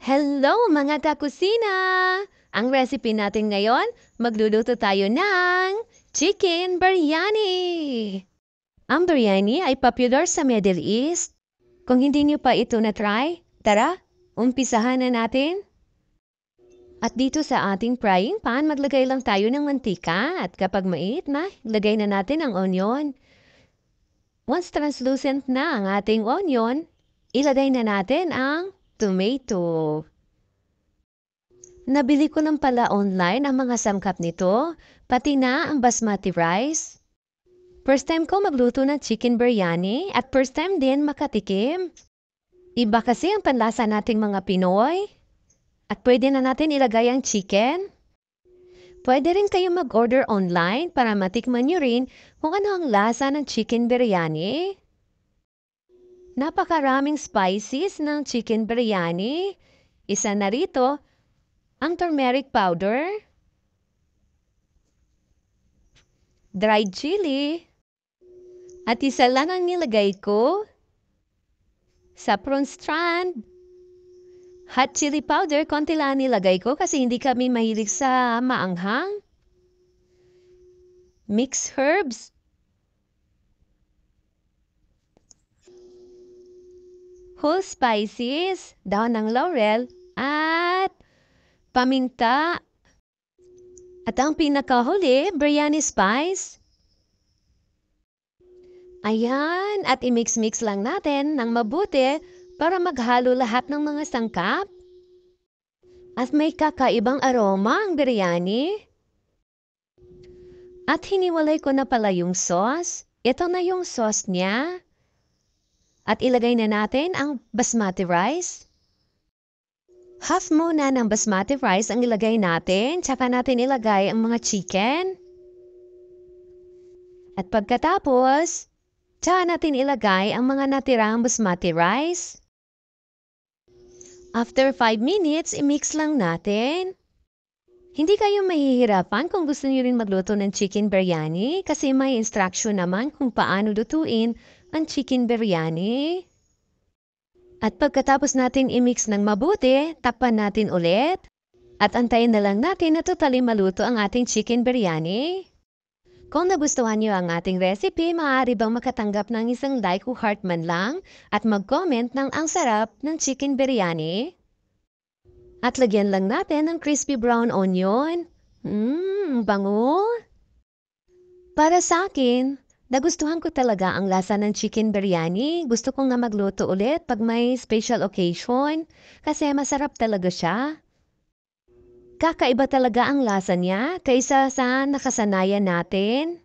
Hello mga kakusina! Ang recipe natin ngayon, magluluto tayo ng chicken biryani! Ang biryani ay popular sa Middle East. Kung hindi niyo pa ito na-try, tara, umpisahan na natin. At dito sa ating frying pan, maglagay lang tayo ng mantika at kapag mainit na, lagay na natin ang onion. Once translucent na ang ating onion, ilagay na natin ang tomato. Nabili ko lang pala online ang mga sangkap nito, pati na ang basmati rice. First time ko magluto ng chicken biryani at first time din makatikim. Iba kasi ang panlasa nating mga Pinoy. At pwede na natin ilagay ang chicken. Pwede rin kayo mag-order online para matikman nyo rin kung ano ang lasa ng chicken biryani. Napakaraming spices ng chicken biryani. Isa na rito, ang turmeric powder, dried chili, at isa lang ang nilagay ko, saffron strand, hot chili powder, konti lang nilagay ko kasi hindi kami mahilig sa maanghang, mixed herbs, whole spices, dahon ng laurel, at paminta. At ang pinakahuli, biryani spice. Ayan, at i-mix-mix lang natin ng mabuti para maghalo lahat ng mga sangkap. At may kakaibang aroma ang biryani. At hiniwalay ko na pala yung sauce. Ito na yung sauce niya. At ilagay na natin ang basmati rice. Half muna ng basmati rice ang ilagay natin, tsaka natin ilagay ang mga chicken. At pagkatapos, tsaka natin ilagay ang mga natirang basmati rice. After 5 minutes, i-mix lang natin. Hindi kayo mahihirapan kung gusto niyo rin magluto ng chicken biryani kasi may instruction naman kung paano lutuin ang chicken biryani. At pagkatapos natin i-mix ng mabuti, takpan natin ulit. At antayin na lang natin na totally maluto ang ating chicken biryani. Kung nagustuhan niyo ang ating recipe, maaari bang makatanggap ng isang like o heart man lang at mag-comment ng ang sarap ng chicken biryani? At lagyan lang natin ng crispy brown onion. Bango! Para sa akin, nagustuhan ko talaga ang lasa ng chicken biryani. Gusto ko nga magluto ulit pag may special occasion kasi masarap talaga siya. Kakaiba talaga ang lasa niya kaysa sa nakasanayan natin.